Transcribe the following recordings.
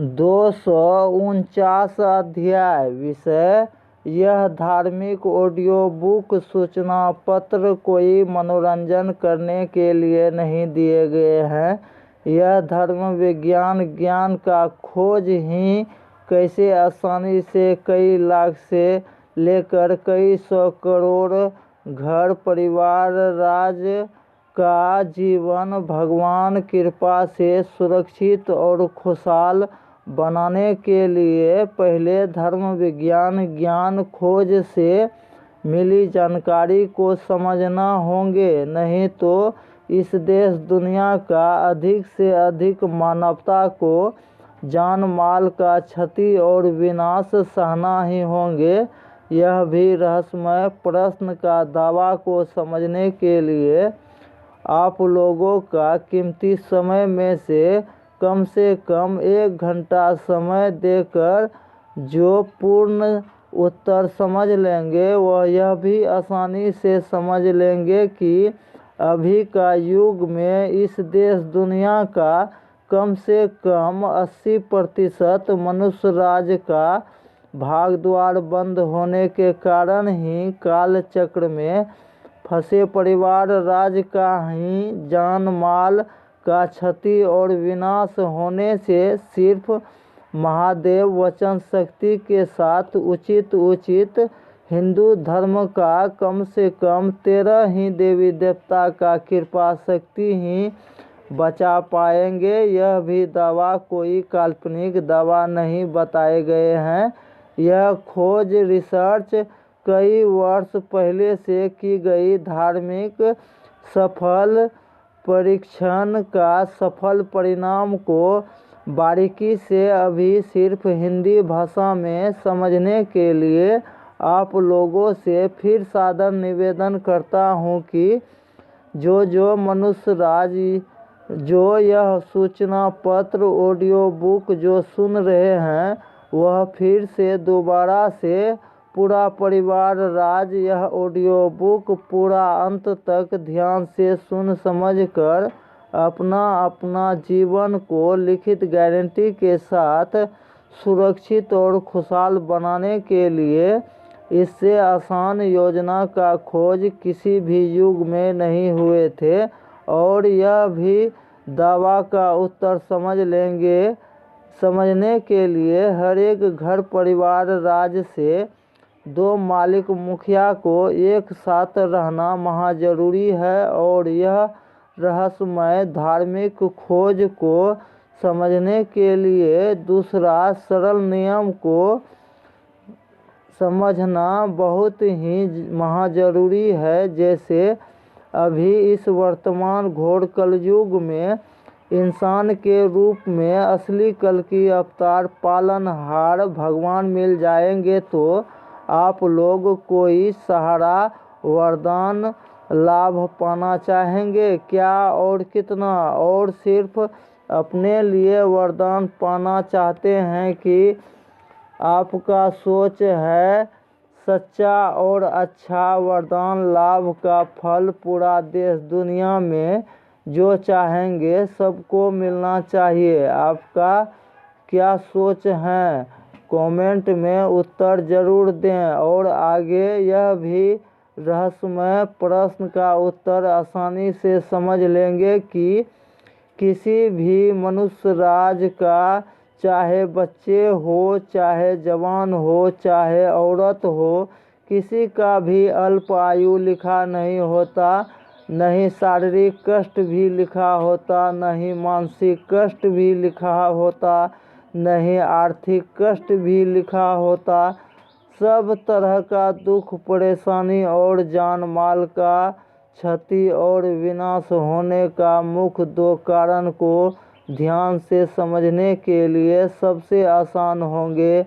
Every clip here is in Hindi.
249 अध्याय। विषय: यह धार्मिक ऑडियो बुक सूचना पत्र कोई मनोरंजन करने के लिए नहीं दिए गए हैं। यह धर्म विज्ञान ज्ञान का खोज ही कैसे आसानी से कई लाख से लेकर कई सौ करोड़ घर परिवार राज्य का जीवन भगवान कृपा से सुरक्षित और खुशहाल बनाने के लिए पहले धर्म विज्ञान ज्ञान खोज से मिली जानकारी को समझना होंगे, नहीं तो इस देश दुनिया का अधिक से अधिक मानवता को जान माल का क्षति और विनाश सहना ही होंगे। यह भी रहस्यमय प्रश्न का दावा को समझने के लिए आप लोगों का कीमती समय में से कम 1 घंटा समय देकर जो पूर्ण उत्तर समझ लेंगे वह यह भी आसानी से समझ लेंगे कि अभी का युग में इस देश दुनिया का कम से कम 80% मनुष्य राज का भाग द्वार बंद होने के कारण ही काल चक्र में फंसे परिवार राज का ही जान माल का क्षति और विनाश होने से सिर्फ महादेव वचन शक्ति के साथ उचित हिंदू धर्म का कम से कम 13 ही देवी देवता का कृपा शक्ति ही बचा पाएंगे। यह भी दावा कोई काल्पनिक दावा नहीं बताए गए हैं। यह खोज रिसर्च कई वर्ष पहले से की गई धार्मिक सफल परीक्षण का सफल परिणाम को बारीकी से अभी सिर्फ हिंदी भाषा में समझने के लिए आप लोगों से फिर सादर निवेदन करता हूं कि जो मनुष्य राज जो यह सूचना पत्र ऑडियो बुक जो सुन रहे हैं वह फिर से दोबारा से पूरा परिवार राज यह ऑडियो बुक पूरा अंत तक ध्यान से सुन समझ कर अपना जीवन को लिखित गारंटी के साथ सुरक्षित और खुशहाल बनाने के लिए इससे आसान योजना का खोज किसी भी युग में नहीं हुए थे और यह भी दावा का उत्तर समझ लेंगे। समझने के लिए हर एक घर परिवार राज से 2 मालिक मुखिया को एक साथ रहना महाजरूरी है और यह रहस्यमय धार्मिक खोज को समझने के लिए दूसरा सरल नियम को समझना बहुत ही महाजरूरी है। जैसे अभी इस वर्तमान घोर कलयुग में इंसान के रूप में असली कल की अवतार पालनहार भगवान मिल जाएंगे तो आप लोग कोई सहारा वरदान लाभ पाना चाहेंगे क्या और कितना, और सिर्फ अपने लिए वरदान पाना चाहते हैं कि आपका सोच है सच्चा और अच्छा वरदान लाभ का फल पूरा देश दुनिया में जो चाहेंगे सबको मिलना चाहिए। आपका क्या सोच है? कमेंट में उत्तर जरूर दें। और आगे यह भी रहस्यमय प्रश्न का उत्तर आसानी से समझ लेंगे कि किसी भी मनुष्य राज का चाहे बच्चे हो चाहे जवान हो चाहे औरत हो किसी का भी अल्प आयु लिखा नहीं होता, नहीं शारीरिक कष्ट भी लिखा होता, नहीं मानसिक कष्ट भी लिखा होता, नहीं आर्थिक कष्ट भी लिखा होता। सब तरह का दुख परेशानी और जान माल का क्षति और विनाश होने का मुख्य 2 कारण को ध्यान से समझने के लिए सबसे आसान होंगे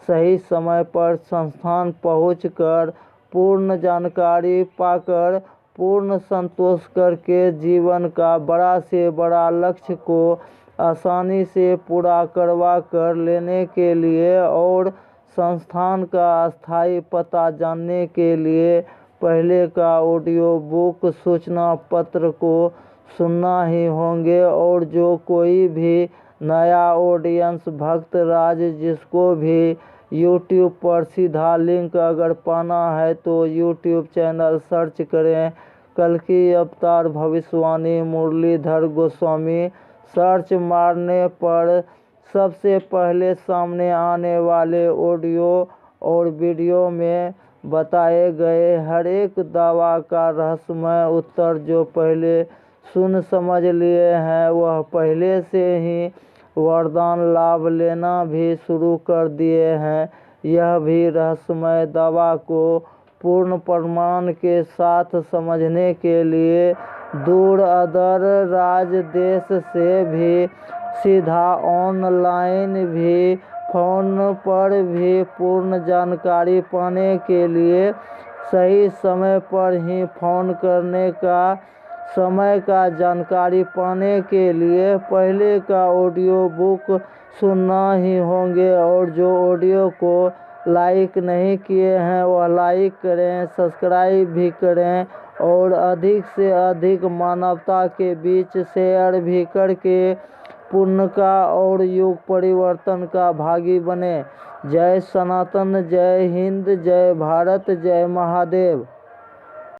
सही समय पर संस्थान पहुंचकर पूर्ण जानकारी पाकर पूर्ण संतोष करके जीवन का बड़ा से बड़ा लक्ष्य को आसानी से पूरा करवा कर लेने के लिए और संस्थान का अस्थायी पता जानने के लिए पहले का ऑडियो बुक सूचना पत्र को सुनना ही होंगे। और जो कोई भी नया ऑडियंस भक्त राज, जिसको भी यूट्यूब पर सीधा लिंक अगर पाना है तो यूट्यूब चैनल सर्च करें कल्कि अवतार भविष्यवाणी मुरलीधर गोस्वामी। सर्च मारने पर सबसे पहले सामने आने वाले ऑडियो और वीडियो में बताए गए हर एक दावा का रहस्यमय उत्तर जो पहले सुन समझ लिए हैं वह पहले से ही वरदान लाभ लेना भी शुरू कर दिए हैं। यह भी रहस्यमय दावा को पूर्ण प्रमाण के साथ समझने के लिए दूर अदर राज देश से भी सीधा ऑनलाइन भी फोन पर भी पूर्ण जानकारी पाने के लिए सही समय पर ही फोन करने का समय का जानकारी पाने के लिए पहले का ऑडियो बुक सुनना ही होंगे। और जो ऑडियो को लाइक नहीं किए हैं वह लाइक करें, सब्सक्राइब भी करें और अधिक से अधिक मानवता के बीच शेयर भी करके पुण्य का और युग परिवर्तन का भागी बने। जय सनातन, जय हिंद, जय भारत, जय महादेव।